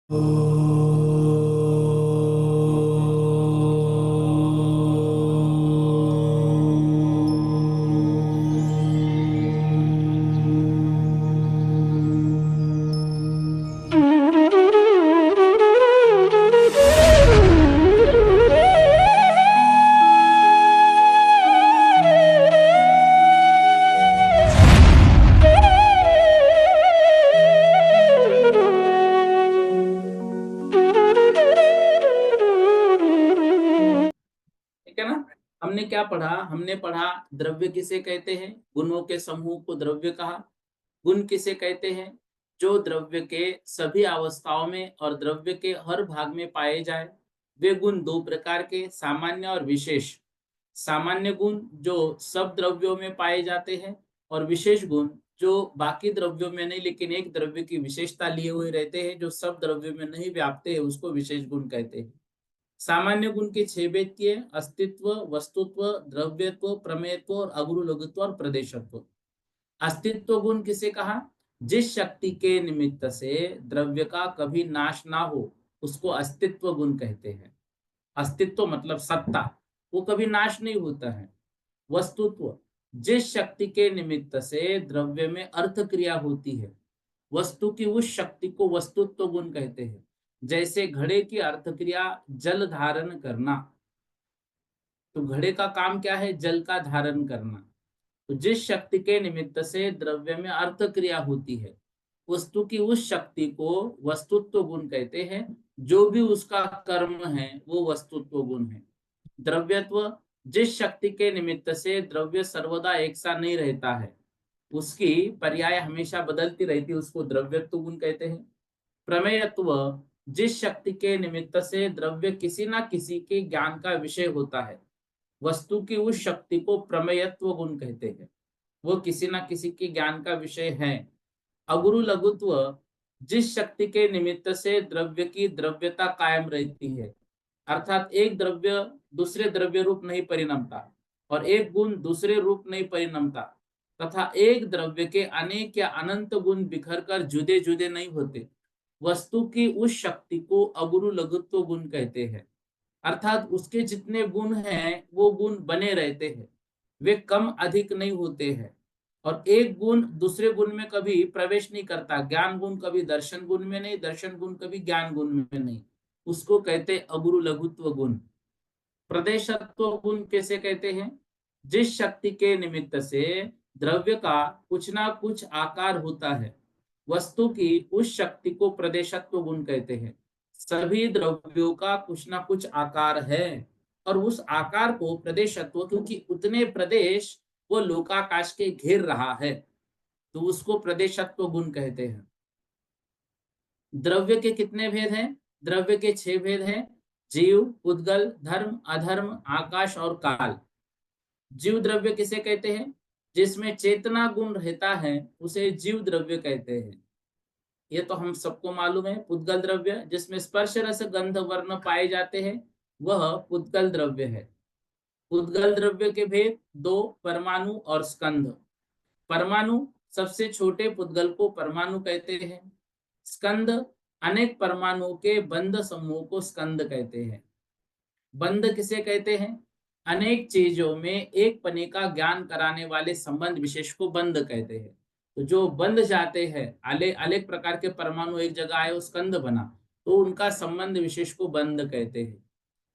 ठीक है ना। हमने क्या पढ़ा? हमने पढ़ा द्रव्य किसे कहते हैं, गुणों के समूह को द्रव्य कहा। गुण किसे कहते हैं? जो द्रव्य के सभी अवस्थाओं में और द्रव्य के हर भाग में पाए जाए। वे गुण दो प्रकार के, सामान्य और विशेष। सामान्य गुण जो सब द्रव्यों में पाए जाते हैं, और विशेष गुण जो बाकी द्रव्यों में नहीं लेकिन एक द्रव्य की विशेषता लिए हुए रहते हैं, जो सब द्रव्यों में नहीं व्याप्ते हैं, उसको विशेष गुण कहते हैं। सामान्य गुण के 6 भेद किए: अस्तित्व, वस्तुत्व, द्रव्यत्व, प्रमेयत्व और अगुरु लघुत्व और प्रदेशत्व। अस्तित्व गुण किसे कहा? जिस शक्ति के निमित्त से द्रव्य का कभी नाश ना हो, उसको अस्तित्व गुण कहते हैं। अस्तित्व मतलब सत्ता, वो कभी नाश नहीं होता है। वस्तुत्व, जिस शक्ति के निमित्त से द्रव्य में अर्थ क्रिया होती है, वस्तु की उस शक्ति को वस्तुत्व गुण कहते हैं। जैसे घड़े की अर्थ क्रिया जल धारण करना, तो घड़े का काम क्या है? जल का धारण करना। तो जिस शक्ति के निमित्त से द्रव्य में अर्थ क्रिया होती है, वस्तु की उस शक्ति को वस्तुत्व गुण कहते हैं। जो भी उसका कर्म है वो वस्तुत्व गुण है। द्रव्यत्व, जिस शक्ति के निमित्त से द्रव्य सर्वदा एक सा नहीं रहता है, उसकी पर्याय हमेशा बदलती रहती है, उसको द्रव्यत्व गुण कहते हैं। प्रमेयत्व, जिस शक्ति के निमित्त से द्रव्य किसी ना किसी के ज्ञान का विषय होता है, वस्तु की उस शक्ति को प्रमेयत्व गुण कहते हैं। वो किसी ना किसी के ज्ञान का विषय है। अगुरु लघुत्व, जिस शक्ति के निमित्त से द्रव्य की द्रव्यता कायम रहती है, अर्थात एक द्रव्य दूसरे द्रव्य रूप नहीं परिणमता, और एक गुण दूसरे रूप नहीं परिणमता, तथा एक द्रव्य के अनेक या अनंत गुण बिखर कर जुदे जुदे नहीं होते, वस्तु की उस शक्ति को अगुरु लघुत्व गुण कहते हैं। अर्थात उसके जितने गुण हैं वो गुण बने रहते हैं, वे कम अधिक नहीं होते हैं, और एक गुण दूसरे गुण में कभी प्रवेश नहीं करता। ज्ञान गुण कभी दर्शन गुण में नहीं, दर्शन गुण कभी ज्ञान गुण में नहीं, उसको कहते अगुरु लघुत्व गुण। प्रदेशत्व गुण कैसे कहते हैं? जिस शक्ति के निमित्त से द्रव्य का कुछ ना कुछ आकार होता है, वस्तु की उस शक्ति को प्रदेशत्व गुण कहते हैं। सभी द्रव्यों का कुछ ना कुछ आकार है, और उस आकार को प्रदेशत्व, क्योंकि उतने प्रदेश वो लोकाकाश के घेर रहा है, तो उसको प्रदेशत्व गुण कहते हैं। द्रव्य के कितने भेद हैं? द्रव्य के 6 भेद हैं: जीव, उद्गल, धर्म, अधर्म, आकाश और काल। जीव द्रव्य किसे कहते हैं? जिसमें चेतना गुण रहता है उसे जीव द्रव्य कहते हैं। ये तो हम सबको मालूम है। पुद्गल द्रव्य, जिसमें स्पर्श रस गंध वर्ण पाए जाते हैं, वह पुद्गल द्रव्य है। पुद्गल द्रव्य के भेद दो: परमाणु और स्कंध। परमाणु, सबसे छोटे पुद्गल को परमाणु कहते हैं। स्कंद, अनेक परमाणुओं के बंध समूह को स्कंद कहते हैं। बंध किसे कहते हैं? अनेक चीजों में एक पने का ज्ञान कराने वाले संबंध विशेष को बंध कहते हैं। तो जो बंध जाते हैं, अनेक प्रकार के परमाणु एक जगह आए, स्कंद बना, तो उनका संबंध विशेष को बंध कहते हैं।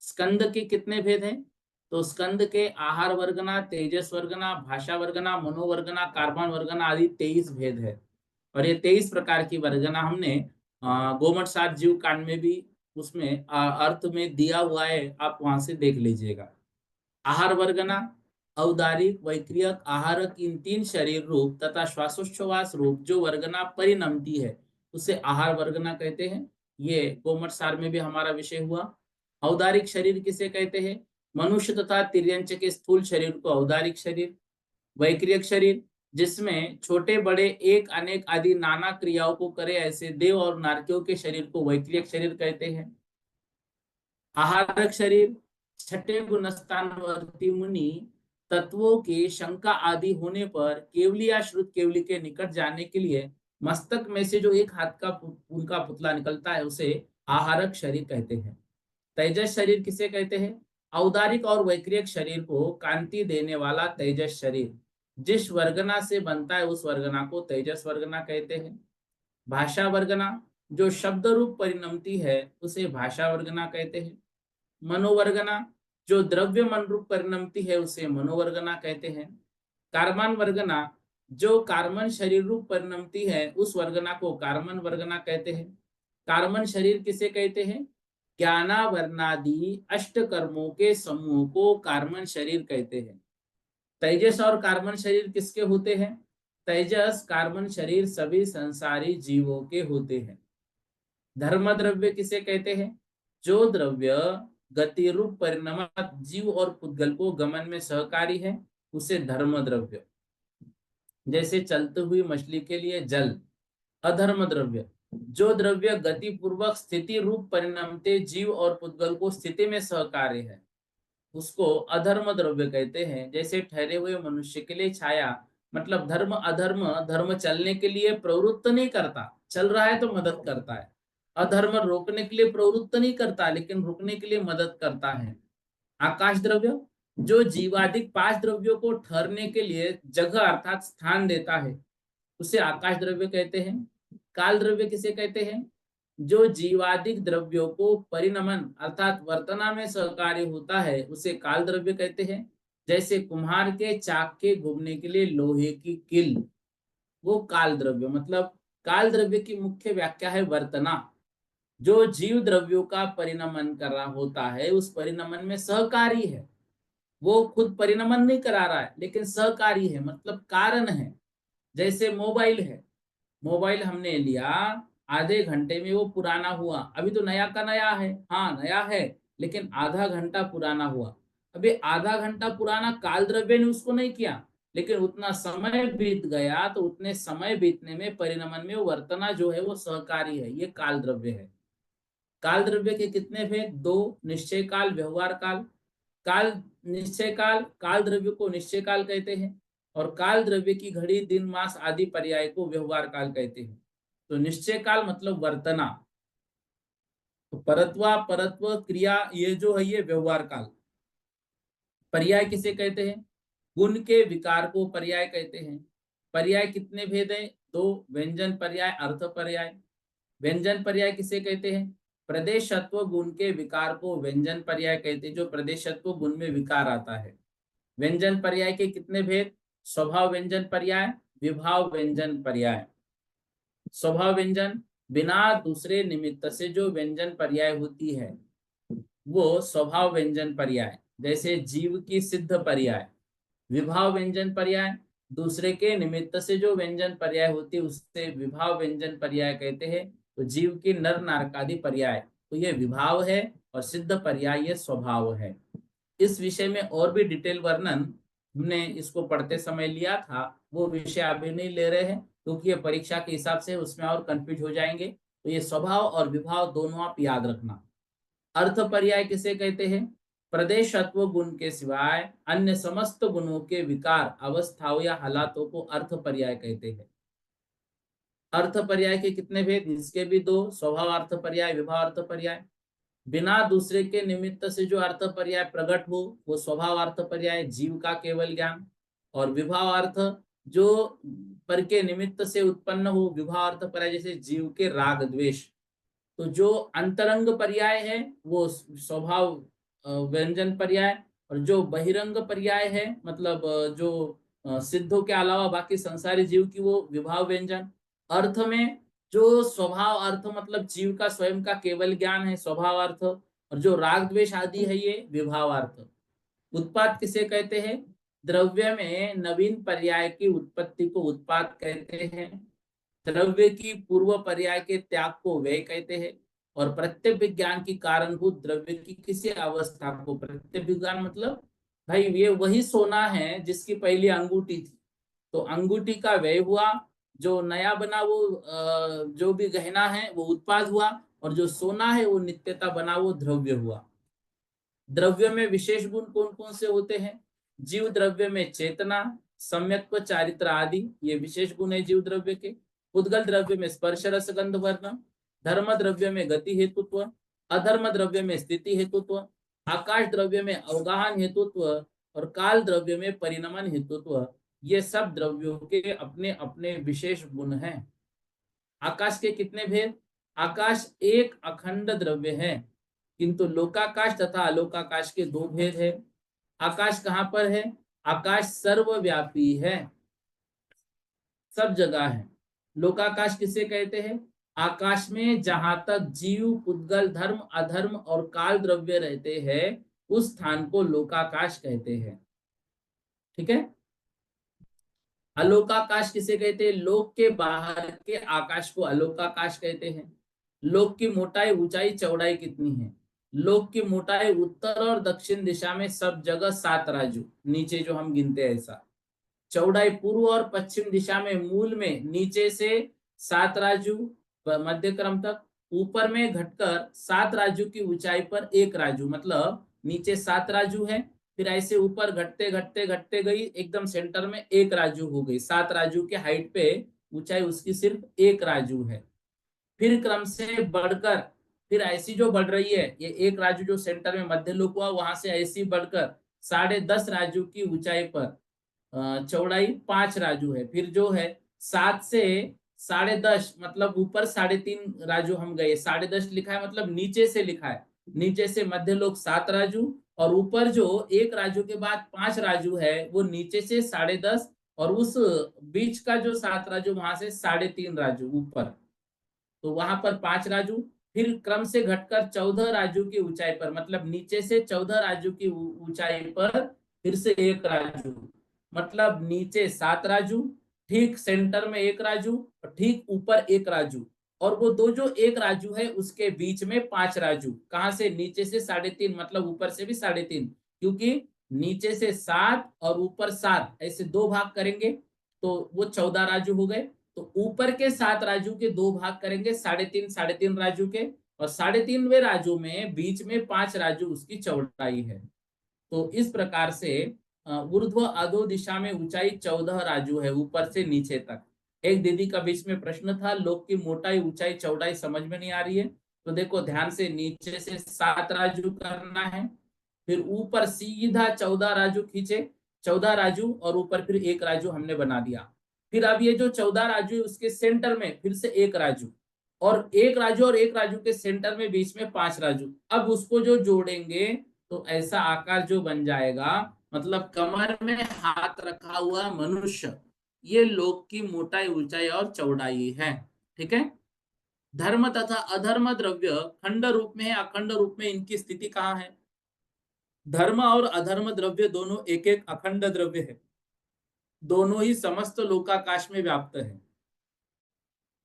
स्कंद के कितने भेद हैं? तो स्कंद के आहार वर्गना, तेजस वर्गना, भाषा वर्गना, मनोवर्गना, कार्बन वर्गना आदि 23 भेद है। और ये 23 प्रकार की वर्गना हमने गोमट सात जीव कांड में भी उसमें अर्थ में दिया हुआ है, आप वहां से देख लीजिएगा। आहार वर्गना, औदारिक, वैक्रियक, आहारक, इन 3 शरीर रूप तथा श्वासोच्छ्वास रूप जो वर्गना परिणमती है, उसे आहार वर्गना कहते हैं। ये गोमट सार में भी हमारा विषय हुआ। औदारिक शरीर किसे कहते हैं? मनुष्य तथा तिर्यंच के स्थूल शरीर को औदारिक शरीर। वैक्रियक शरीर, जिसमें छोटे बड़े एक अनेक आदि नाना क्रियाओं को करे ऐसे देव और नारकियों के शरीर को वैक्रियक शरीर कहते हैं। आहारक शरीर, छठे गुणस्थानवर्ती मुनि तत्वों के शंका आदि होने पर केवली या श्रुत केवली के निकट जाने के लिए मस्तक में से जो एक हाथ का उनका पुतला निकलता है उसे आहारक शरीर कहते हैं। तेजस शरीर किसे कहते हैं? औदारिक और वैक्रियक शरीर को कांति देने वाला तेजस शरीर जिस वर्गना से बनता है उस वर्गना को तेजस वर्गना कहते हैं। भाषा वर्गना जो शब्द रूप परिणमती है उसे भाषा वर्गना कहते हैं। मनोवर्गना जो द्रव्य मन रूप परिणमती है उसे मनोवर्गना कहते हैं। कार्बन वर्गना जो कार्बन शरीर रूप परिणमती है उस वर्गना को कार्बन वर्गना कहते हैं। कार्बन शरीर किसे कहते हैं? ज्ञानावरणादि अष्ट कर्मों के समूह को कार्बन शरीर कहते हैं। तेजस और कार्बन शरीर किसके होते हैं? तेजस कार्बन शरीर सभी संसारी जीवों के होते हैं। धर्म द्रव्य किसे कहते हैं? जो द्रव्य गति रूप परिणाम जीव और पुद्गल को गमन में सहकारी है उसे धर्म द्रव्य। जैसे चलती हुई मछली के लिए जल। अधर्म द्रव्य जो द्रव्य गति पूर्वक स्थिति रूप परिणामते जीव और पुद्गल को स्थिति में सहकार्य है उसको अधर्म द्रव्य कहते हैं। जैसे ठहरे हुए मनुष्य के लिए छाया, मतलब धर्म अधर्म, धर्म चलने के लिए प्रवृत्त नहीं करता, चल रहा है तो मदद करता है। अधर्म रोकने के लिए प्रवृत्त नहीं करता लेकिन रुकने के लिए मदद करता है। आकाश द्रव्य जो जीवादिक पांच द्रव्यों को ठहरने के लिए जगह अर्थात स्थान देता है उसे आकाश द्रव्य कहते हैं। काल द्रव्य किसे कहते हैं? जो जीवादिक द्रव्यों को परिणमन अर्थात वर्तना में सहकार्य होता है उसे काल द्रव्य कहते हैं। जैसे कुम्हार के चाक के घूमने के लिए लोहे की किल, वो काल द्रव्य। मतलब काल द्रव्य की मुख्य व्याख्या है वर्तना। जो जीव द्रव्यों का परिणमन कर रहा होता है उस परिणमन में सहकारी है। वो खुद परिणमन नहीं करा रहा है लेकिन सहकारी है, मतलब कारण है। जैसे मोबाइल है, मोबाइल हमने लिया, आधे घंटे में वो पुराना हुआ। अभी तो नया का नया है, हाँ नया है, लेकिन आधा घंटा पुराना हुआ। अभी आधा घंटा पुराना काल द्रव्य ने उसको नहीं किया, लेकिन उतना समय बीत गया तो उतने समय बीतने में परिणमन में वर्तना जो है वो सहकारी है, ये काल द्रव्य है। काल द्रव्य के कितने भेद? दो, निश्चय काल, व्यवहार काल। काल निश्चय काल, काल द्रव्य को निश्चय काल कहते हैं और काल द्रव्य की घड़ी दिन मास आदि पर्याय को व्यवहार काल कहते हैं। तो निश्चय काल मतलब वर्तना, तो परत्वा परत्व क्रिया ये जो है ये व्यवहार काल। पर्याय किसे कहते हैं? गुण के विकार को पर्याय कहते हैं। पर्याय कितने भेद है? दो, व्यंजन पर्याय, अर्थ पर्याय। व्यंजन पर्याय किसे कहते हैं? प्रदेशत्व गुण के विकार को व्यंजन पर्याय कहते हैं, जो प्रदेशत्व गुण में विकार आता है। व्यंजन पर्याय के कितने भेद? स्वभाव व्यंजन पर्याय, विभाव व्यंजन पर्याय। स्वभाव व्यंजन बिना दूसरे निमित्त से जो व्यंजन पर्याय होती है वो स्वभाव व्यंजन पर्याय, जैसे जीव की सिद्ध पर्याय। विभाव व्यंजन पर्याय दूसरे के निमित्त से जो व्यंजन पर्याय होती है उससे विभाव व्यंजन पर्याय कहते हैं। तो जीव की नर नारकादि पर्याय, तो ये विभाव है और सिद्ध पर्याय ये स्वभाव है। इस विषय में और भी डिटेल वर्णन हमने इसको पढ़ते समय लिया था, वो विषय अभी नहीं ले रहे हैं क्योंकि ये परीक्षा के हिसाब से उसमें और कंफ्यूज हो जाएंगे। तो ये स्वभाव और विभाव दोनों आप याद रखना। अर्थ पर्याय किसे कहते हैं? प्रदेशत्व गुण के सिवाय अन्य समस्त गुणों के विकार अवस्थाओं या हालातों को अर्थ पर्याय कहते हैं। अर्थ पर्याय के कितने भेद? इसके भी दो, स्वभाव अर्थ पर्याय, विभाव अर्थ पर्याय। बिना दूसरे के निमित्त से जो अर्थ पर्याय प्रकट हो वो स्वभाव अर्थ पर्याय, जीव का केवल ज्ञान। और विभाव अर्थ जो पर के निमित्त से उत्पन्न हो, विभाव अर्थ पर्याय जैसे जीव के राग द्वेष। तो जो अंतरंग पर्याय है वो स्वभाव व्यंजन पर्याय, और जो बहिरंग पर्याय है मतलब जो सिद्धों के अलावा बाकी संसारी जीव की, वो विभाव व्यंजन। अर्थ में जो स्वभाव अर्थ मतलब जीव का स्वयं का केवल ज्ञान है स्वभाव अर्थ, और जो राग द्वेष आदि है ये विभाव अर्थ। उत्पाद किसे कहते हैं? द्रव्य में नवीन पर्याय की उत्पत्ति को उत्पाद कहते हैं। द्रव्य की पूर्व पर्याय के त्याग को व्यय कहते हैं। और प्रत्यय विज्ञान की कारणभूत द्रव्य की किसी अवस्था को, प्रत्यय विज्ञान मतलब भाई ये वही सोना है जिसकी पहली अंगूठी थी, तो अंगूठी का व्यय हुआ, जो नया बना वो जो भी गहना है वो उत्पाद हुआ, और जो सोना है वो नित्यता बना वो द्रव्य हुआ। द्रव्य में विशेष गुण कौन कौन से होते हैं? जीव द्रव्य में चेतना, सम्यक्त्व, चारित्र आदि ये विशेष गुण है जीव द्रव्य के। उद्गल द्रव्य में स्पर्श रस गंध वर्ण, धर्म द्रव्य में गति हेतुत्व, अधर्म द्रव्य में स्थिति हेतुत्व, आकाश द्रव्य में अवगाहन हेतुत्व और काल द्रव्य में परिणमन हेतुत्व। ये सब द्रव्यों के अपने अपने विशेष गुण हैं। आकाश के कितने भेद? आकाश एक अखंड द्रव्य है, किंतु लोकाकाश तथा अलोकाकाश के दो भेद है। आकाश कहाँ पर है? आकाश सर्वव्यापी है, सब जगह है। लोकाकाश किसे कहते हैं? आकाश में जहां तक जीव, पुद्गल, धर्म, अधर्म और काल द्रव्य रहते हैं उस स्थान को लोकाकाश कहते हैं। ठीक है। अलोकाकाश किसे कहते हैं? लोक के बाहर के आकाश को अलोकाकाश कहते हैं। लोक की मोटाई, ऊंचाई, चौड़ाई कितनी है? लोक की मोटाई उत्तर और दक्षिण दिशा में सब जगह 7 राजू, नीचे जो हम गिनते हैं ऐसा। चौड़ाई पूर्व और पश्चिम दिशा में मूल में नीचे से 7 राजू मध्य क्रम तक, ऊपर में घटकर 7 राजू की ऊंचाई पर 1 राजू, मतलब नीचे 7 राजू है, फिर ऐसे ऊपर घटते घटते घटते गई, एकदम सेंटर में 1 राजू हो गई। 7 राजू के हाइट पे ऊंचाई उसकी सिर्फ 1 राजू है। फिर क्रम से बढ़कर, फिर ऐसी जो बढ़ रही है, ये 1 राजू जो सेंटर में मध्य लोक हुआ, वहां से ऐसी बढ़कर 10.5 राजू की ऊंचाई पर चौड़ाई 5 राजू है। फिर जो है 7 से 10.5, मतलब ऊपर 3.5 राजू हम गए। 10.5 लिखा है मतलब नीचे से लिखा है, नीचे से मध्य लोक 7 राजू, और ऊपर जो 1 राजू के बाद 5 राजू है वो नीचे से 10.5, और उस बीच का जो 7 राजू वहां से 3.5 राजू ऊपर, तो वहां पर 5 राजू। फिर क्रम से घटकर 14 राजू की ऊंचाई पर, मतलब नीचे से 14 राजू की ऊंचाई पर फिर से 1 राजू, मतलब नीचे 7 राजू, ठीक सेंटर में 1 राजू और ठीक ऊपर 1 राजू, और वो दो जो 1 राजू है उसके बीच में 5 राजू। कहां से? नीचे से 3.5, मतलब ऊपर से भी 3.5, क्योंकि नीचे से 7 और ऊपर 7, ऐसे दो भाग करेंगे तो वो 14 राजू हो गए। तो ऊपर के 7 राजू के दो भाग करेंगे 3.5 राजू के, और 3.5वें राजू में बीच में 5 राजू उसकी चौड़ाई है। तो इस प्रकार से ऊर्ध्व अधो दिशा में ऊंचाई 14 राजू है, ऊपर से नीचे तक। एक दीदी का बीच में प्रश्न था, लोक की मोटाई, ऊंचाई, चौड़ाई समझ में नहीं आ रही है, तो देखो ध्यान से, नीचे से 7 राजू करना है, फिर ऊपर सीधा 14 राजू खींचे, 14 राजू, और ऊपर फिर 1 राजू हमने बना दिया। फिर अब ये जो 14 राजू है उसके सेंटर में फिर से 1 राजू, और 1 राजू और 1 राजू के सेंटर में बीच में 5 राजू। अब उसको जो जोड़ेंगे तो ऐसा आकार जो बन जाएगा, मतलब कमर में हाथ रखा हुआ मनुष्य, ये लोक की मोटाई, ऊंचाई और चौड़ाई है। ठीक है। धर्म तथा अधर्म द्रव्य खंड रूप में है, अखंड रूप में इनकी स्थिति कहाँ है? धर्म और अधर्म द्रव्य दोनों एक एक अखंड द्रव्य है, दोनों ही समस्त लोकाकाश में व्याप्त है।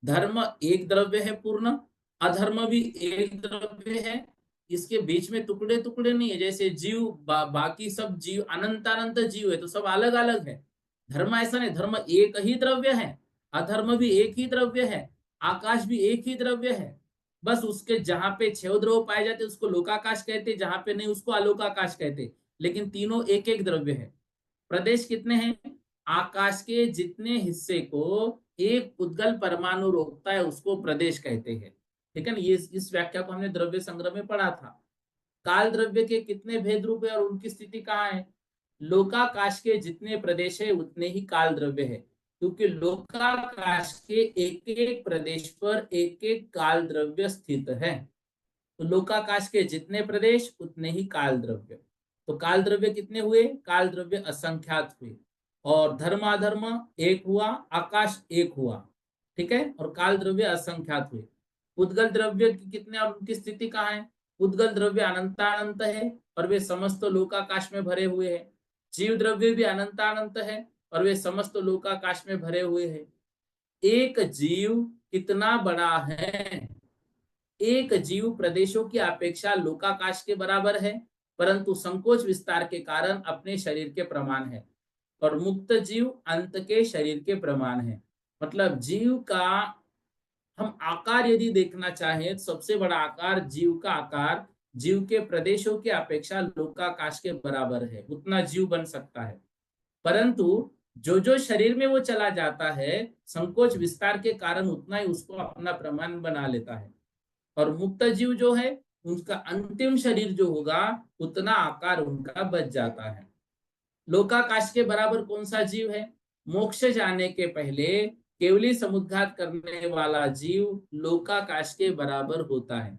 धर्म एक द्रव्य है पूर्ण, अधर्म भी एक द्रव्य है, इसके बीच में टुकड़े टुकड़े नहीं है। जैसे जीव, बाकी सब जीव अनंत जीव है तो सब अलग अलग है। धर्म ऐसा नहीं, धर्म एक ही द्रव्य है, अधर्म भी एक ही द्रव्य है, आकाश भी एक ही द्रव्य है। बस उसके जहां पे 6 द्रव्य पाए जाते उसको लोकाकाश कहते, जहां पे नहीं उसको अलोकाकाश कहते, लेकिन तीनों एक एक द्रव्य है। प्रदेश कितने हैं? आकाश के जितने हिस्से को एक उद्गल परमाणु रोकता है उसको प्रदेश कहते हैं। ठीक है ना। ये इस व्याख्या को हमने द्रव्य संग्रह में पढ़ा था। काल द्रव्य के कितने भेद रूप है और उनकी स्थिति कहाँ है? लोकाकाश के जितने प्रदेश है उतने ही काल द्रव्य है, क्योंकि लोकाकाश के एक एक प्रदेश पर एक एक काल द्रव्य स्थित है। तो लोकाकाश के जितने प्रदेश उतने ही काल द्रव्य। तो काल द्रव्य कितने हुए? काल द्रव्य असंख्यात हुए, और धर्माधर्म एक हुआ, आकाश एक हुआ। ठीक है। और काल द्रव्य असंख्यात हुए। उद्गल द्रव्य कितने और उनकी स्थिति कहाँ है? उद्गल द्रव्य अनंतानंत है और वे समस्त लोकाकाश में भरे हुए हैं। जीव द्रव्य भी अनंतानंत है और वे समस्त लोकाकाश में भरे हुए हैं। एक जीव कितना बड़ा है? एक जीव प्रदेशों की अपेक्षा लोकाकाश के बराबर है, परंतु संकोच विस्तार के कारण अपने शरीर के प्रमाण है, और मुक्त जीव अंत के शरीर के प्रमाण है। मतलब जीव का हम आकार यदि देखना चाहें तो सबसे बड़ा आकार जीव का आकार जीव के प्रदेशों की अपेक्षा लोकाकाश के बराबर है, उतना जीव बन सकता है। परंतु जो शरीर में वो चला जाता है, संकोच विस्तार के कारण उतना ही उसको अपना प्रमाण बना लेता है। और मुक्त जीव जो है, उनका अंतिम शरीर जो होगा उतना आकार उनका बच जाता है। लोकाकाश के बराबर कौन सा जीव है? मोक्ष जाने के पहले केवली समुद्घात करने वाला जीव लोकाकाश के बराबर होता है।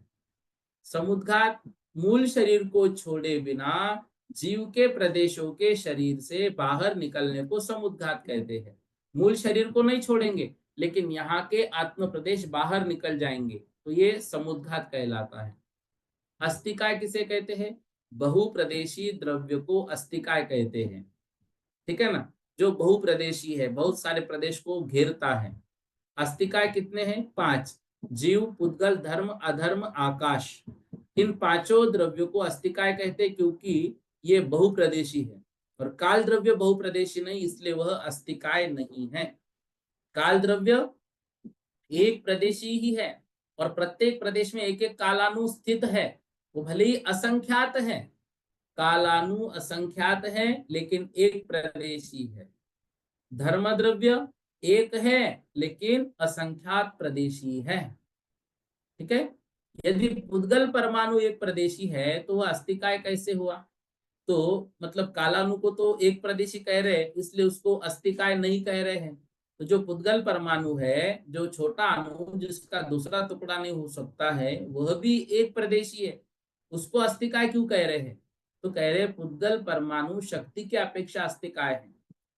समुद्घात मूल शरीर को छोड़े बिना जीव के प्रदेशों के शरीर से बाहर निकलने को समुद्घात कहते हैं। मूल शरीर को नहीं छोड़ेंगे, लेकिन यहाँ के आत्म प्रदेश बाहर निकल जाएंगे, तो ये समुद्घात कहलाता है। अस्तिकाय किसे कहते हैं? बहुप्रदेशी द्रव्य को अस्तिकाय कहते हैं। ठीक है ना? जो बहुप्रदेशी है, बहुत सारे प्रदेश को घेरता है। अस्तिकाय कितने हैं? 5। जीव, पुद्गल, धर्म, अधर्म, आकाश। इन पांचों द्रव्यों को अस्तिकाय कहते हैं, क्योंकि ये बहुप्रदेशी है। और काल द्रव्य बहुप्रदेशी नहीं, इसलिए वह अस्तिकाय नहीं है। काल द्रव्य एक प्रदेशी ही है, और प्रत्येक प्रदेश में एक एक कालानु स्थित है। वो भले ही असंख्यात है, कालानु असंख्यात है, लेकिन एक प्रदेशी है। धर्म द्रव्य एक है, लेकिन असंख्यात प्रदेशी है। ठीक है? यदि पुद्गल परमाणु एक प्रदेशी है, तो वह अस्तिकाय कैसे हुआ? तो मतलब कालाणु को तो एक प्रदेशी कह रहे हैं, इसलिए उसको अस्तिकाय नहीं कह रहे हैं। तो जो पुद्गल परमाणु है, जो छोटा अणु जिसका दूसरा टुकड़ा नहीं हो सकता है, वह भी एक प्रदेशी है, उसको अस्तिकाय क्यों कह रहे हैं? तो कह रहे हैं पुद्गल परमाणु शक्ति की अपेक्षा अस्तिकाय है,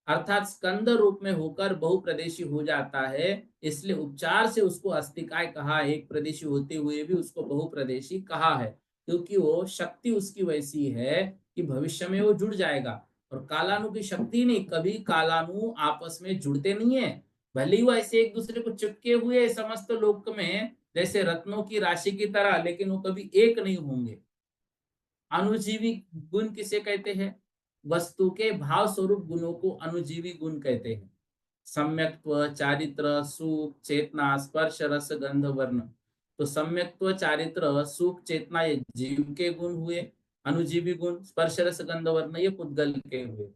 अर्थात स्कंद रूप में होकर बहुप्रदेशी हो जाता है, इसलिए उपचार से उसको अस्तिकाय कहा। एक प्रदेशी होते हुए भी उसको बहुप्रदेशी कहा है, क्योंकि वो शक्ति उसकी वैसी है कि भविष्य में वो जुड़ जाएगा। और कालाणु की शक्ति नहीं, कभी कालाणु आपस में जुड़ते नहीं है, भले ही वो ऐसे एक दूसरे को चिपके हुए समस्त लोक में जैसे रत्नों की राशि की तरह, लेकिन वो कभी एक नहीं होंगे। अनुजीवी गुण किसे कहते हैं? वस्तु के भाव स्वरूप गुणों को अनुजीवी गुण कहते हैं। सम्यक्त्व, चारित्र, सुख, चेतना, स्पर्श, रस, गंध, वर्ण। तो सम्यक्त्व, चारित्र, सुख, चेतना ये जीव के गुण हुए। अनुजीवी गुण स्पर्श, रस, गंध, वर्ण ये पुद्गल के हुए।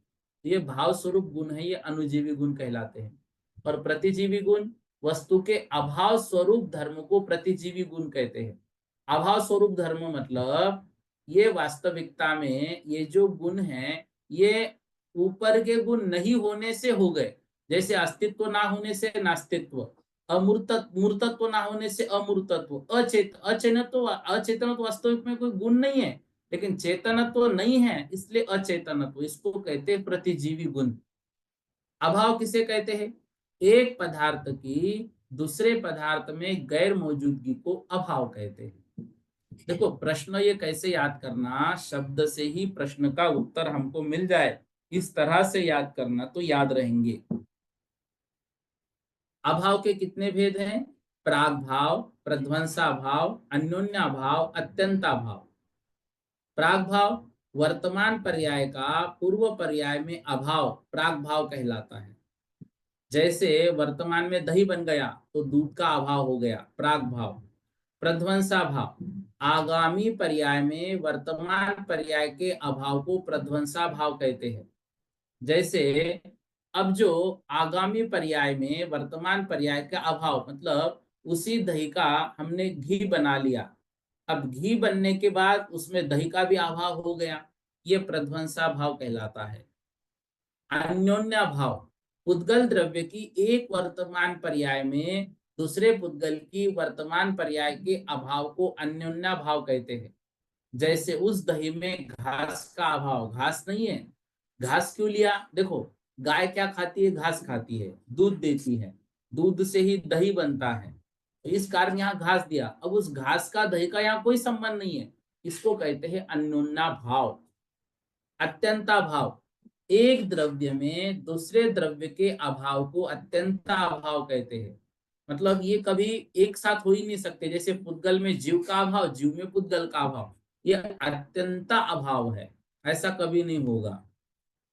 ये भाव स्वरूप गुण है, ये अनुजीवी गुण कहलाते हैं। और प्रतिजीवी गुण वस्तु के अभाव स्वरूप धर्म को प्रतिजीवी गुण कहते हैं। अभाव स्वरूप धर्म मतलब ये वास्तविकता में ये जो गुण है, ये ऊपर के गुण नहीं होने से हो गए। जैसे अस्तित्व ना होने से नास्तित्व, मूर्तत्व ना होने से अमूर्तत्व, अचेतनत्व वास्तविक में कोई गुण नहीं है, लेकिन चेतनत्व नहीं है, इसलिए अचेतनत्व, इसको कहते हैं प्रतिजीवी गुण। अभाव किसे कहते हैं? एक पदार्थ की दूसरे पदार्थ में गैर मौजूदगी को अभाव कहते हैं। देखो, प्रश्न ये कैसे याद करना, शब्द से ही प्रश्न का उत्तर हमको मिल जाए, इस तरह से याद करना तो याद रहेंगे। अभाव के कितने भेद हैं? प्राग भाव, प्रध्वंसा भाव, अन्योन्या भाव, अत्यंता भाव। प्राग भाव वर्तमान पर्याय का पूर्व पर्याय में अभाव प्राग भाव कहलाता है। जैसे वर्तमान में दही बन गया तो दूध का अभाव हो गया, प्राग भाव। प्रध्वंसा भाव आगामी पर्याय में वर्तमान पर्याय के अभाव को प्रध्वंसा भाव कहते हैं। जैसे अब जो आगामी पर्याय में वर्तमान पर्याय का अभाव, मतलब उसी दही का हमने घी बना लिया, अब घी बनने के बाद उसमें दही का भी अभाव हो गया, ये प्रध्वंसा भाव कहलाता है। अन्योन्या भाव पुद्गल द्रव्य की एक वर्तमान पर्याय में दूसरे पुद्गल की वर्तमान पर्याय के अभाव को अन्योन्या भाव कहते हैं। जैसे उस दही में घास का अभाव, घास नहीं है, घास क्यों लिया? देखो, गाय क्या खाती है? घास खाती है, दूध देती है, दूध से ही दही बनता है, तो इस कारण यहाँ घास दिया। अब उस घास का दही का यहाँ कोई संबंध नहीं है, इसको कहते हैं अन्योन्या भाव। अत्यंता भाव एक द्रव्य में दूसरे द्रव्य के अभाव को अत्यंता अभाव कहते हैं। मतलब ये कभी एक साथ हो ही नहीं सकते। जैसे पुद्गल में जीव का अभाव, जीव में पुद्गल का अभाव, ये अत्यंता अभाव है, ऐसा कभी नहीं होगा।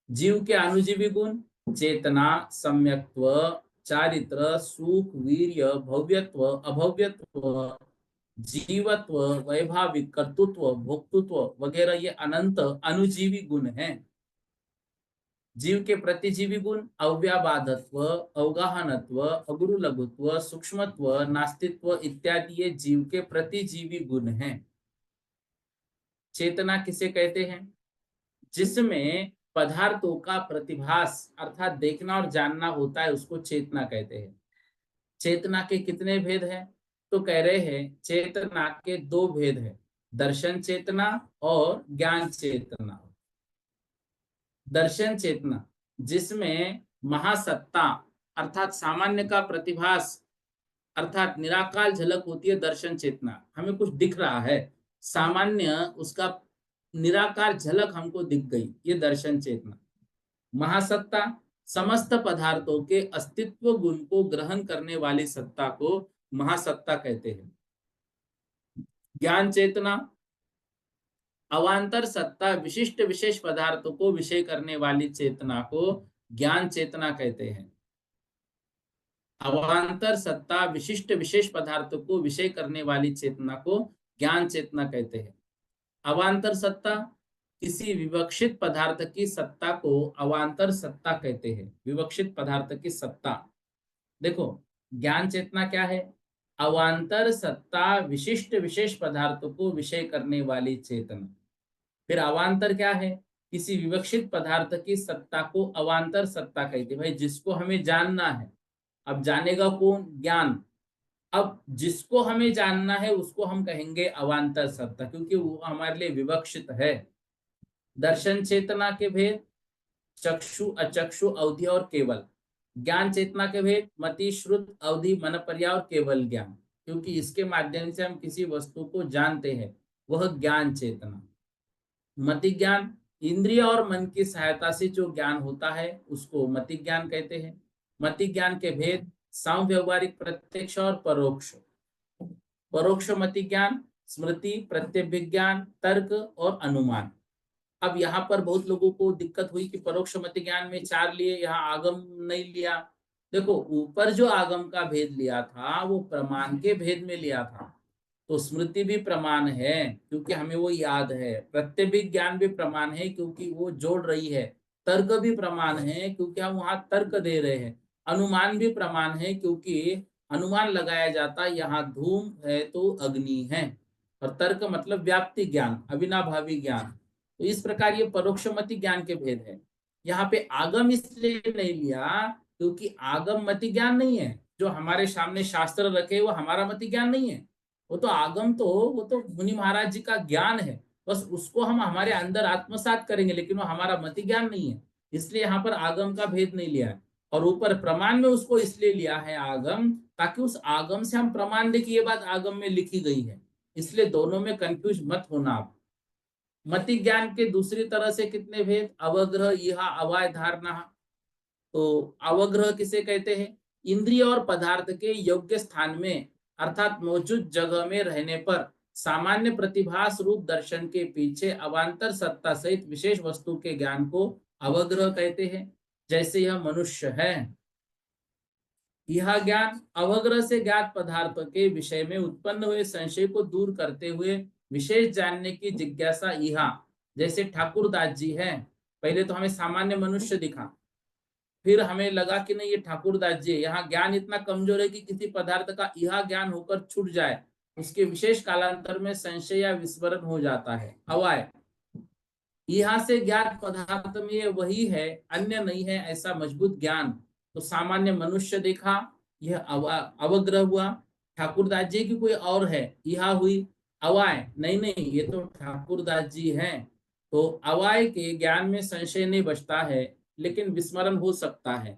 जीव के अनुजीवी गुण चेतना, सम्यक्त्व, चारित्र, सुख, वीर्य, भव्यत्व, अभव्यत्व, जीवत्व, वैभाविक, कर्तृत्व, भोक्तृत्व वगैरह ये अनंत अनुजीवी गुण हैं। जीव के प्रतिजीवी गुण अव्याबाधत्व, अवगाहनत्व, अगुरु लघुत्व, सूक्ष्मत्व, नास्तित्व इत्यादि ये जीव के प्रतिजीवी गुण हैं। चेतना किसे कहते हैं? जिसमें पदार्थों का प्रतिभास अर्थात देखना और जानना होता है, उसको चेतना कहते हैं। चेतना के कितने भेद हैं? तो कह रहे हैं चेतना के दो भेद हैं, दर्शन चेतना और ज्ञान चेतना। दर्शन चेतना जिसमें महासत्ता अर्थात सामान्य का प्रतिभास अर्थात निराकार झलक होती है। दर्शन चेतना हमें कुछ दिख रहा है, सामान्य उसका निराकार झलक हमको दिख गई, ये दर्शन चेतना। महासत्ता समस्त पदार्थों के अस्तित्व गुण को ग्रहण करने वाली सत्ता को महासत्ता कहते हैं। ज्ञान चेतना अवांतर सत्ता विशिष्ट विशेष पदार्थों को विषय करने वाली चेतना को ज्ञान चेतना कहते हैं। अवांतर सत्ता विशिष्ट विशेष पदार्थों को विषय करने वाली चेतना को ज्ञान चेतना कहते हैं। अवांतर सत्ता किसी विवक्षित पदार्थ की सत्ता को अवांतर सत्ता कहते हैं। विवक्षित पदार्थ की सत्ता, देखो ज्ञान चेतना क्या है? अवांतर सत्ता विशिष्ट विशेष पदार्थों को विषय करने वाली चेतना। फिर अवांतर क्या है? किसी विवक्षित पदार्थ की सत्ता को अवांतर सत्ता कहते हैं। भाई जिसको हमें जानना है, अब जानेगा कौन? ज्ञान। अब जिसको हमें जानना है उसको हम कहेंगे अवांतर सत्ता, क्योंकि वो हमारे लिए विवक्षित है। दर्शन चेतना के भेद चक्षु, अचक्षु, अवधि और केवल। ज्ञान चेतना के भेद मति, श्रुत, अवधि, मनपर्या और केवल ज्ञान। क्योंकि इसके माध्यम से हम किसी वस्तु को जानते हैं, वह ज्ञान चेतना। मति ज्ञान इंद्रिय और मन की सहायता से जो ज्ञान होता है उसको मति ज्ञान कहते हैं। मति ज्ञान के भेद सांव्यवहारिक, प्रत्यक्ष और परोक्ष। परोक्ष मति ज्ञान स्मृति, प्रत्यभिज्ञान, तर्क और अनुमान। अब यहाँ पर बहुत लोगों को दिक्कत हुई कि परोक्ष मति ज्ञान में 4 लिए, यहाँ आगम नहीं लिया। देखो ऊपर जो आगम का भेद लिया था वो प्रमाण के भेद में लिया था। तो स्मृति भी प्रमाण है क्योंकि हमें वो याद है, प्रत्यभिज्ञान भी प्रमाण है क्योंकि वो जोड़ रही है, तर्क भी प्रमाण है क्योंकि हम वहां तर्क दे रहे हैं, अनुमान भी प्रमाण है क्योंकि अनुमान लगाया जाता है यहाँ धूम है तो अग्नि है, और तर्क मतलब व्याप्ति ज्ञान, अविनाभावी ज्ञान। तो इस प्रकार ये परोक्षमति ज्ञान के भेद है। यहाँ पे आगम इसलिए नहीं लिया क्योंकि आगम मति ज्ञान नहीं है। जो हमारे सामने शास्त्र रखे वो हमारा मति ज्ञान नहीं है, वो तो आगम तो वो तो मुनि महाराज जी का ज्ञान है, बस उसको हम हमारे अंदर आत्मसात करेंगे, लेकिन वो हमारा मति ज्ञान नहीं है। इसलिए यहाँ पर आगम का भेद नहीं लिया है। और ऊपर प्रमाण में उसको इसलिए लिया है आगम, ताकि उस आगम से हम प्रमाण दें कि ये बात आगम में लिखी गई है। इसलिए दोनों में कंफ्यूज मत होना आप। मति ज्ञान के दूसरी तरह से कितने भेद? अवग्रह, यह, अवाय धारणा। तो अवग्रह किसे कहते हैं? इंद्रिय और पदार्थ के योग्य स्थान में अर्थात मौजूद जगह में रहने पर सामान्य प्रतिभास रूप दर्शन के पीछे अवांतर सत्ता सहित विशेष वस्तु के ज्ञान को अवग्रह कहते हैं। जैसे यह मनुष्य है, यह ज्ञान अवग्रह से ज्ञात पदार्थों के विषय में उत्पन्न हुए संशय को दूर करते हुए विशेष जानने की जिज्ञासा यह। जैसे ठाकुरदास जी हैं, पहले तो हमें सामान्य मनुष्य दिखा, फिर हमें लगा कि नहीं ये ठाकुरदास जी, यहाँ ज्ञान इतना कमजोर है कि किसी पदार्थ का यह ज्ञान होकर छूट जाए, उसके विशेष कालांतर में संशय या विस्मरण हो जाता है। अवाय, यहाँ से ज्ञात पदार्थ में ये वही है, अन्य नहीं है, ऐसा मजबूत ज्ञान। तो सामान्य मनुष्य देखा, यह अवग्रह हुआ। ठाकुरदास जी की कोई और है, यह हुई अवाय, नहीं नहीं ये तो ठाकुरदास जी हैं। तो अवाय के ज्ञान में संशय नहीं बचता है, लेकिन विस्मरण हो सकता है।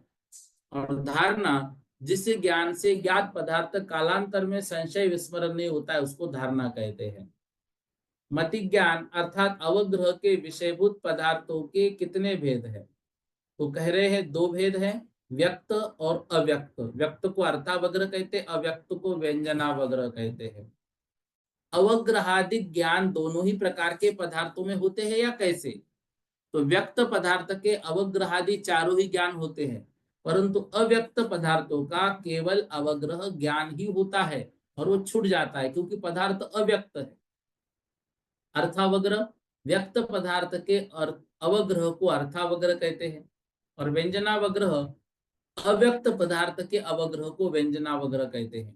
और धारणा, जिस ज्ञान से ज्ञात पदार्थ कालांतर में संशय विस्मरण नहीं होता है, उसको धारणा कहते हैं। मति ज्ञान अर्थात अवग्रह के विषयभूत पदार्थों के कितने भेद हैं? तो कह रहे हैं 2 भेद हैं, व्यक्त और अव्यक्त। व्यक्त को अर्थावग्रह कहते हैं, अव्यक्त को व्यंजनावग्रह कहते हैं। अवग्रहादिक ज्ञान दोनों ही प्रकार के पदार्थों में होते हैं या कैसे? तो व्यक्त पदार्थ के अवग्रहादि चारों ही ज्ञान होते हैं, परंतु अव्यक्त पदार्थों का केवल अवग्रह ज्ञान ही होता है और वो छूट जाता है क्योंकि पदार्थ अव्यक्त है। अर्थावग्रह, व्यक्त पदार्थ के अवग्रह को अर्थावग्रह कहते हैं। और व्यंजनावग्रह अव्यक्त पदार्थ के अवग्रह को व्यंजनावग्रह कहते हैं।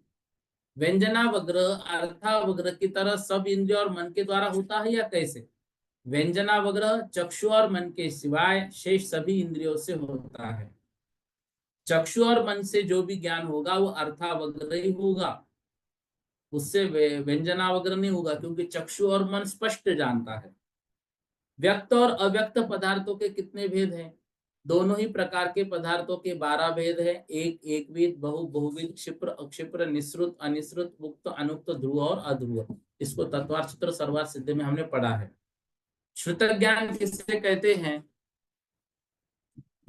व्यंजनावग्रह अर्थावग्रह की तरह सब इंद्रिय और मन के द्वारा होता है या कैसे? व्यंजनावग्रह चक्षु और मन के सिवाय शेष सभी इंद्रियों से होता है। चक्षु और मन से जो भी ज्ञान होगा वो अर्थावग्रह ही होगा, उससे व्यंजनावग्रह नहीं होगा, क्योंकि चक्षु और मन स्पष्ट जानता है। व्यक्त और अव्यक्त पदार्थों के कितने भेद हैं? दोनों ही प्रकार के पदार्थों के 12 भेद है। एक एकविध, बहु बहुविध, क्षिप्र अक्षिप्र, निःसृत अनिःसृत, उक्त अनुक्त, ध्रुव और अध्रुव। इसको तत्वार्थ सूत्र सर्वार्थ सिद्ध में हमने पढ़ा है। श्रुत ज्ञान किसे कहते हैं?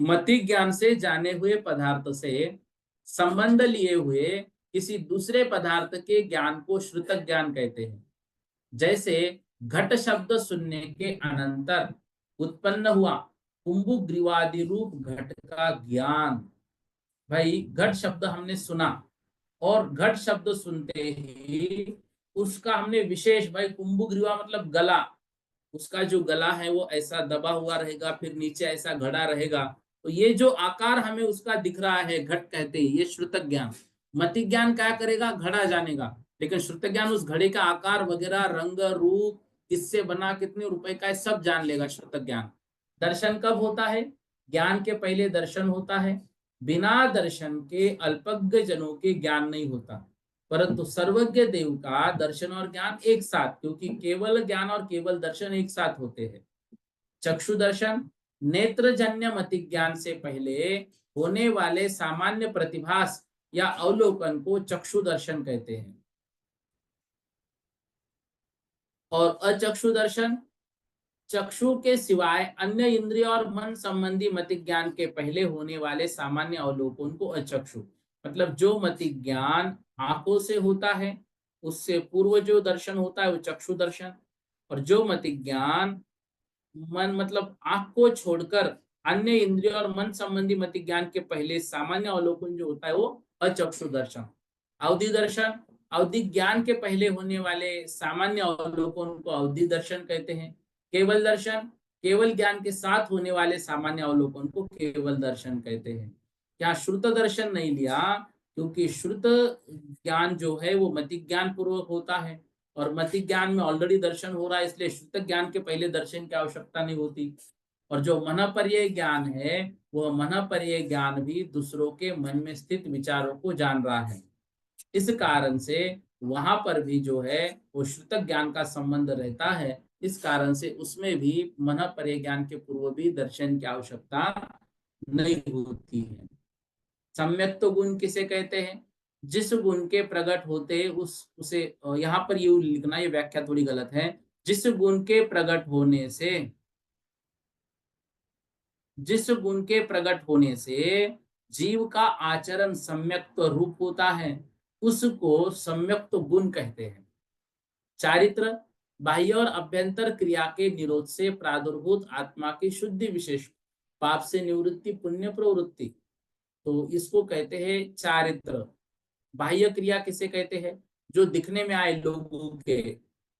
मति ज्ञान से जाने हुए पदार्थ से संबंध लिए हुए किसी दूसरे पदार्थ के ज्ञान को श्रुत ज्ञान कहते हैं। जैसे घट शब्द सुनने के अनंतर उत्पन्न हुआ कुंभग्रीवादि रूप घट का ज्ञान। भाई घट शब्द हमने सुना और घट शब्द सुनते ही उसका हमने विशेष, भाई कुंभग्रीवा मतलब गला, उसका जो गला है वो ऐसा दबा हुआ रहेगा, फिर नीचे ऐसा घड़ा रहेगा, तो ये जो आकार हमें उसका दिख रहा है घट कहते हैं, ये श्रुत ज्ञान। मति ज्ञान क्या करेगा? घड़ा जानेगा, लेकिन श्रुत ज्ञान उस घड़े का आकार वगैरह, रंग रूप, किससे बना, कितने रुपए का है, सब जान लेगा श्रुत ज्ञान। दर्शन कब होता है? ज्ञान के पहले दर्शन होता है। बिना दर्शन के अल्पज्ञ जनों के ज्ञान नहीं होता, परंतु सर्वज्ञ देव का दर्शन और ज्ञान एक साथ, क्योंकि केवल ज्ञान और केवल दर्शन एक साथ होते हैं। चक्षु दर्शन नेत्रजन्य मति ज्ञान से पहले होने वाले सामान्य प्रतिभास या अवलोकन को चक्षु दर्शन कहते हैं। और अचक्षु दर्शन चक्षु के सिवाय अन्य इंद्रिय और मन संबंधी मति ज्ञान के पहले होने वाले सामान्य अवलोकन को अचक्षु, मतलब जो मति ज्ञान आंखों से होता है उससे पूर्व जो दर्शन होता है वो चक्षु दर्शन, और जो मति ज्ञान मन मतलब आंख को छोड़कर अन्य इंद्रिय और मन संबंधी मति ज्ञान के पहले सामान्य अवलोकन जो होता है वो अचक्षु दर्शन। अवधि दर्शन अवधि ज्ञान के पहले होने वाले सामान्य अवलोकन को अवधि दर्शन कहते हैं। केवल दर्शन केवल ज्ञान के साथ होने वाले सामान्य अवलोकन को केवल दर्शन कहते हैं। क्या श्रुत दर्शन नहीं लिया? क्योंकि श्रुत ज्ञान जो है वो मति ज्ञान पूर्वक होता है, और मति ज्ञान में ऑलरेडी दर्शन हो रहा है, इसलिए श्रुत ज्ञान के पहले दर्शन की आवश्यकता नहीं होती। और जो मनःपर्यय ज्ञान है वह मनःपर्यय ज्ञान भी दूसरों के मन में स्थित विचारों को जान रहा है, इस कारण से वहां पर भी जो है वो श्रुत ज्ञान का संबंध रहता है। इस कारण से उसमें भी मनःपर्यय ज्ञान के पूर्व भी दर्शन की आवश्यकता नहीं होती है। सम्यक तो गुण किसे कहते हैं? जिस गुण के प्रकट होते उसे यहाँ पर ये लिखना, ये व्याख्या थोड़ी गलत है। जिस गुण के प्रकट होने से जिस गुण के प्रकट होने से जीव का आचरण सम्यक्त रूप होता है उसको सम्यक्त गुण कहते हैं। चारित्र बाह्य और अभ्यंतर क्रिया के निरोध से प्रादुर्भूत आत्मा की शुद्धि विशेष, पाप से निवृत्ति, पुण्य प्रवृत्ति, तो इसको कहते हैं चारित्र। बाह्य क्रिया किसे कहते हैं? जो दिखने में आए लोगों के,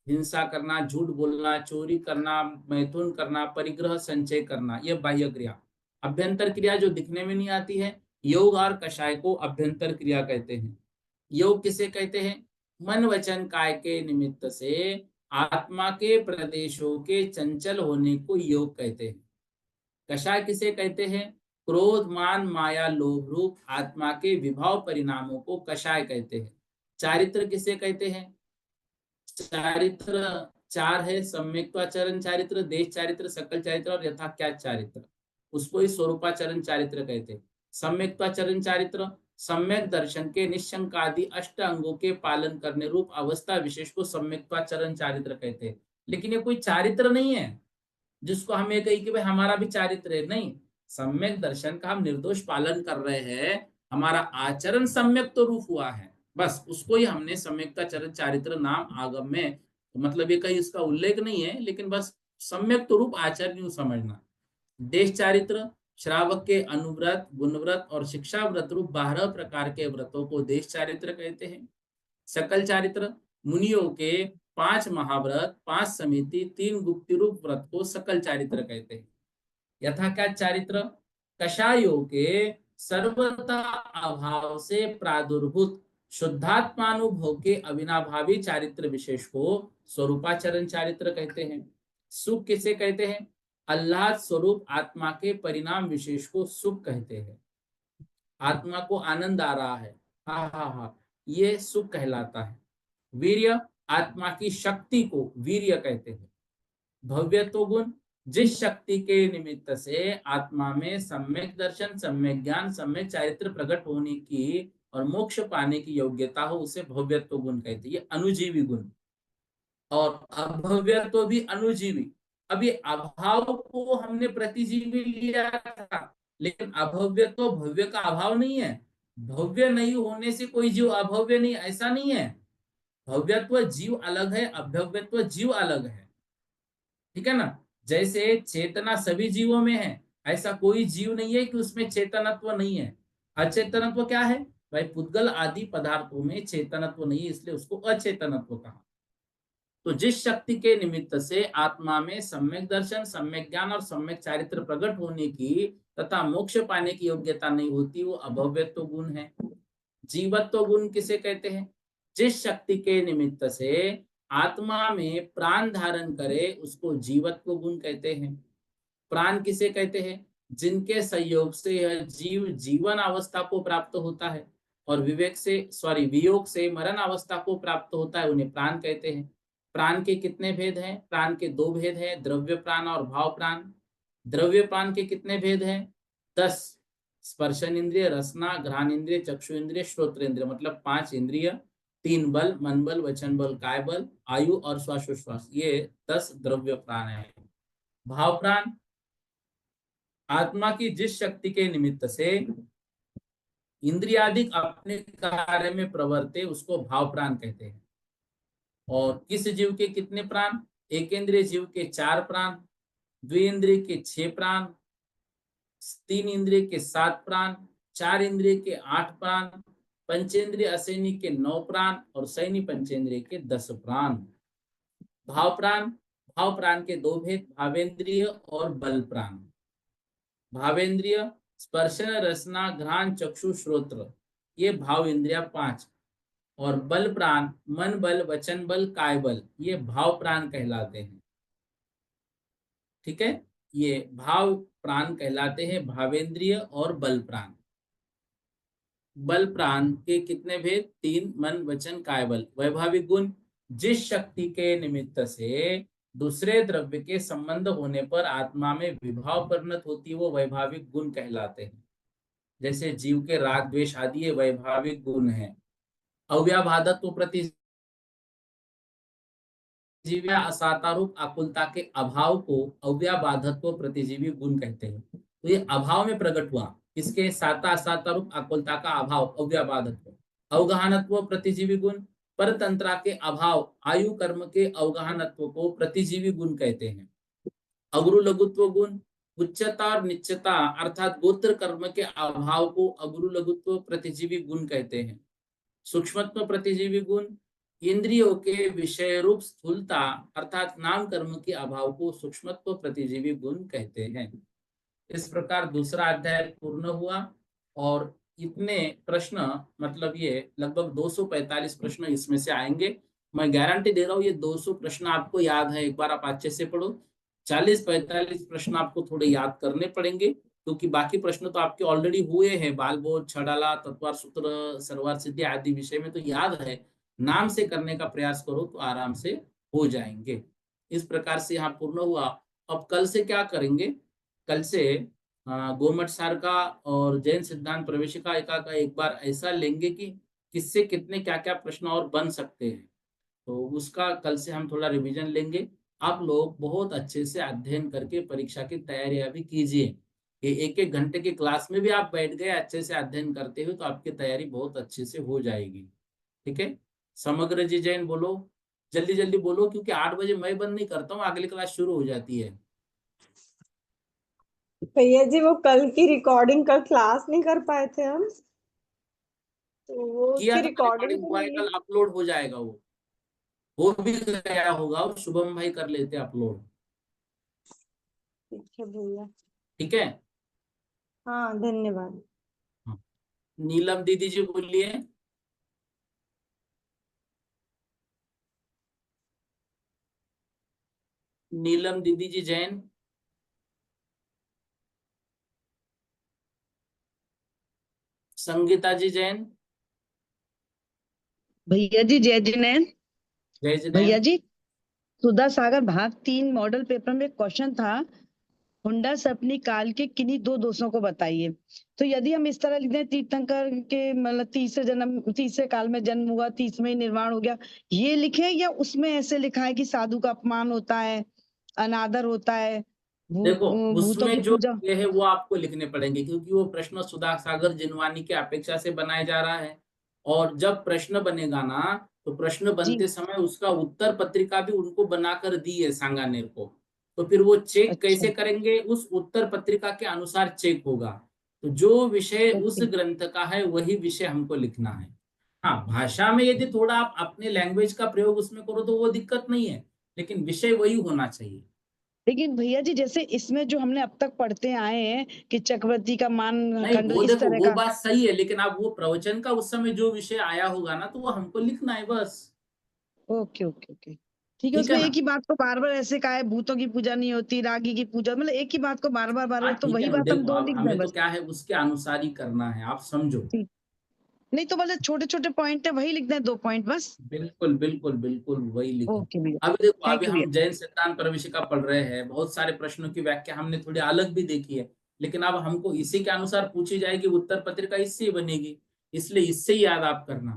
हिंसा करना, झूठ बोलना, चोरी करना, मैथुन करना, परिग्रह संचय करना, यह बाह्य क्रिया। अभ्यंतर क्रिया जो दिखने में नहीं आती है, योग और कषाय को अभ्यंतर क्रिया कहते हैं। योग किसे कहते हैं? मन वचन काय के निमित्त से आत्मा के प्रदेशों के चंचल होने को योग कहते हैं। कषाय किसे कहते हैं? क्रोध मान माया लोभ रूप आत्मा के विभाव परिणामों को कषाय कहते हैं। चारित्र किसे कहते हैं? चारित्र चार है, सम्यक्त्वाचरण चारित्र, देश चारित्र, सकल चारित्र और यथाख्यात चारित्र, उसको ही स्वरूपाचरण चारित्र कहते हैं। सम्यक्त्वाचरण चारित्र सम्यक दर्शन के निशंकादि अष्ट अंगों के पालन करने रूप अवस्था विशेष को सम्यक्त्वाचरण चारित्र कहते हैं। लेकिन ये कोई चारित्र नहीं है जिसको हम ये कही कि भाई हमारा भी चारित्र है, नहीं। सम्यक दर्शन का हम निर्दोष पालन कर रहे हैं, हमारा आचरण सम्यक तो रूप हुआ है, बस उसको ही हमने सम्यक्ता चरण चारित्र नाम आगम में, मतलब ये कहीं इसका उल्लेख नहीं है, लेकिन बस सम्यक तो रूप आचरण यूं समझना। देश चारित्र श्रावक के अनुव्रत, गुणव्रत और शिक्षा व्रत रूप 12 प्रकार के व्रतों को देश चारित्र कहते हैं। सकल चारित्र मुनियों के 5 महाव्रत, 5 समिति, 3 गुप्ति रूप व्रत को सकल चारित्र कहते हैं। यथाख्यात चारित्र कषायों के सर्वथा अभाव से प्रादुर्भूत शुद्धात्मानुभव के अविनाभावी चारित्र विशेष को स्वरूपाचरण चारित्र कहते हैं। सुख किसे कहते हैं? आह्लाद स्वरूप आत्मा के परिणाम विशेष को सुख कहते हैं। आत्मा को आनंद आ रहा है, हा हा हा, ये सुख कहलाता है। वीर्य, आत्मा की शक्ति को वीर्य कहते हैं। भव्यत्व गुण, जिस शक्ति के निमित्त से आत्मा में सम्यक दर्शन, सम्यक ज्ञान, सम्यक चारित्र प्रकट होने की और मोक्ष पाने की योग्यता हो, उसे भव्यत्व गुण कहते हैं। ये अनुजीवी गुण। और अभव्यत्व भी अनुजीवी। अभी अभाव को हमने प्रतिजीवी लिया था, लेकिन अभव्यत्व भव्य का अभाव नहीं है। भव्य नहीं होने से कोई जीव अभव्य नहीं, ऐसा नहीं है। भव्यत्व जीव अलग है, अभव्यत्व जीव अलग है। ठीक है ना? जैसे चेतना सभी जीवों में है, ऐसा कोई जीव नहीं है कि उसमें चेतनत्व नहीं है। अचेतनत्व क्या है भाई? पुद्गल आदि पदार्थों में चेतनत्व नहीं है, इसलिए उसको अचेतनत्व कहा। तो जिस शक्ति के निमित्त से आत्मा में सम्यक दर्शन, सम्यक ज्ञान और सम्यक चारित्र प्रकट होने की तथा मोक्ष पाने की योग्यता नहीं होती, वो अभव्यत्व गुण है। जीवत्व गुण किसे कहते हैं? जिस शक्ति के निमित्त से आत्मा में प्राण धारण करे, उसको जीवत्व गुण कहते हैं। प्राण किसे कहते हैं? जिनके संयोग से यह जीव जीवन अवस्था को प्राप्त होता है और वियोग से मरण अवस्था को प्राप्त होता है, उन्हें प्राण कहते हैं। प्राण के कितने भेद हैं? प्राण के दो भेद हैं, द्रव्य प्राण और भाव प्राण। द्रव्य प्राण के कितने भेद हैं? 10। स्पर्शन इंद्रिय, रसना, घ्राण इंद्रिय, चक्षु इंद्रिय, श्रोत्र इंद्रिय, मतलब 5 इंद्रिय, 3 बल, मन बल, वचन बल, काय बल, आयु और श्वासोश्वास, ये 10 द्रव्य प्राण है। भाव प्राण, आत्मा की जिस शक्ति के निमित्त से इंद्रियादिक अपने कार्य में प्रवर्ते, उसको भाव प्राण कहते हैं। और किस जीव के कितने प्राण? एक इंद्रिय जीव के 4 प्राण, द्विइंद्रिय के 6 प्राण, 3 इंद्रिय के 7 प्राण, 4 इंद्रिय के 8 प्राण, पंचेंद्रिय असैनी के 9 प्राण और सैनी पंचेंद्रिय के 10 प्राण। भाव प्राण, भाव प्राण के दो भेद, भावेंद्रिय और बल प्राण। भावेंद्रिय स्पर्शन, रसना, घ्राण, चक्षु, श्रोत्र, ये भाव इंद्रिया 5। और बल प्राण मन बल, वचन बल, काय बल, ये भाव प्राण कहलाते हैं। ठीक है, ये भाव प्राण कहलाते हैं, भावेंद्रिय और बल प्राण। बल प्राण के कितने भेद? 3, मन वचन काय बल। वैभाविक गुण, जिस शक्ति के निमित्त से दूसरे द्रव्य के संबंध होने पर आत्मा में विभाव परिणत होती है, वो वैभाविक गुण कहलाते हैं। जैसे जीव के राग द्वेष आदि ये वैभाविक गुण है। अव्याबाधत्व प्रतिजीव्या असातारूप आकुलता के अभाव को अव्याबाधत्व प्रतिजीवी गुण कहते हैं। तो ये अभाव में प्रकट हुआ, इसके साता असातारूप आकुलता का अभाव, अव्याबाधत्व। अवगाहनत्व प्रतिजीवी गुण, परतंत्रा के अभाव, आयु कर्म के अवगाहनत्व को प्रतिजीवी गुण कहते हैं। अगुरु लघुत्व गुण, उच्चता और निश्चता अर्थात गोत्र कर्म के अभाव को अगुरु लघुत्व प्रतिजीवी गुण कहते हैं। सूक्ष्मत्व प्रतिजीवी गुण, इंद्रियों के विषय रूप स्थूलता अर्थात नाम कर्म के अभाव को सूक्ष्मत्व प्रतिजीवी गुण कहते हैं। इस प्रकार दूसरा अध्याय पूर्ण हुआ और इतने प्रश्न, मतलब ये लगभग 245 प्रश्न इसमें से आएंगे। मैं गारंटी दे रहा हूँ ये 200 प्रश्न आपको याद है, एक बार आप अच्छे से पढ़ो। 40-45 प्रश्न आपको थोड़े याद करने पड़ेंगे, क्योंकि बाकी प्रश्न तो आपके ऑलरेडी हुए हैं। बालबोध, छड़ाला, तत्वार सूत्र, सर्वार सिद्धि आदि विषय में तो याद है। नाम से करने का प्रयास करो तो आराम से हो जाएंगे। इस प्रकार से यहाँ पूर्ण हुआ। अब कल से क्या करेंगे? कल से गोमट सार का और जैन सिद्धांत प्रवेशिका का एक बार ऐसा लेंगे कि किससे कितने क्या क्या प्रश्न और बन सकते हैं। तो उसका कल से हम थोड़ा रिवीजन लेंगे। आप लोग बहुत अच्छे से अध्ययन करके परीक्षा की तैयारियां भी कीजिए। ये 1-1 घंटे की क्लास में भी आप बैठ गए, अच्छे से अध्ययन करते हुए, तो आपकी तैयारी बहुत अच्छे से हो जाएगी। ठीक है, समग्र जी जैन बोलो, जल्दी जल्दी बोलो, क्योंकि 8 बजे मैं बंद नहीं करता हूँ, अगली क्लास शुरू हो जाती है। भैया जी वो कल की रिकॉर्डिंग, कल क्लास नहीं कर पाए थे हम, तो वो किया उसकी था ना रिकॉर्डिंग रिकॉर्डिंग, तो हुआ है, मिली। कल अपलोड हो जाएगा। वो हो भी गया होगा, और शुभम भाई कर लेते अपलोड। ठीक है भैया। ठीक है, हाँ, धन्यवाद। हाँ। नीलम दीदी जी बोलिए। नीलम दीदी जी जैन। संगीता जी जैन। भैया जी जय जिनेन्द्र। जय भैया जिनेन्द्र। जी, सुधा सागर भाग 3 मॉडल पेपर में क्वेश्चन था, होंडा सपनी काल के किन्हीं दो दोषों को बताइए। तो यदि हम इस तरह लिख दें, तीर्थंकर के मतलब तीसरे काल में जन्म हुआ, 30 में ही निर्वाण हो गया, ये लिखे, या उसमें ऐसे लिखा है कि साधु का अपमान होता है, अनादर होता है, देखो भूतों की उसमें जो पूजा। ये है वो आपको लिखने पड़ेंगे, क्योंकि वो प्रश्न सुधा सागर जिनवानी के अपेक्षा से बनाया जा रहा है। और जब प्रश्न बनेगा ना, तो प्रश्न जी, बनते समय उसका उत्तर पत्रिका भी उनको बनाकर दी है सांगानेर को। तो फिर वो चेक अच्छा, कैसे करेंगे, उस उत्तर पत्रिका के अनुसार चेक होगा। तो जो विषय उस ओके। ग्रंथ का है वही विषय हमको लिखना है। हाँ, भाषा में यदि थोड़ा आप अपने लैंग्वेज का प्रयोग उसमें करो तो वो दिक्कत नहीं है, लेकिन विषय वही होना चाहिए। लेकिन भैया जी, जैसे इसमें जो हमने अब तक पढ़ते आए हैं कि चक्रवर्ती का मान नहीं, खंड, वो इस देखो तरह वो का। बात सही है, लेकिन आप वो प्रवचन का उस समय जो विषय आया होगा ना, तो वो हमको लिखना है बस। ओके ओके ओके, ठीक है। ठीक है उसमें ना। एक ही बात को बार बार ऐसे कहा है, भूतों की पूजा नहीं होती, रागी की पूजा, मतलब एक ही बात को बार बार बार हाँ बार, तो ठीक वही है ना, बात हम देखो दो अब लिख दें हमें तो बस। क्या है उसके अनुसार ही करना है, आप समझो। ठीक, नहीं तो मतलब छोटे छोटे पॉइंट है, वही लिख दें, 2 पॉइंट बस। बिल्कुल बिल्कुल बिल्कुल वही लिखो। ओके भैया, अभी देखो, थैंक अभी यू भैया। हम जैन सिद्धांत प्रविष्टिका पढ़ रहे हैं, बहुत सारे प्रश्नों की व्याख्या हमने थोड़ी अलग भी देखी है। लेकिन अब हमको इसी के अनुसार पूछी जाएगी, उत्तर पत्रिका इससे ही बनेगी, इसलिए इससे ही याद आप करना।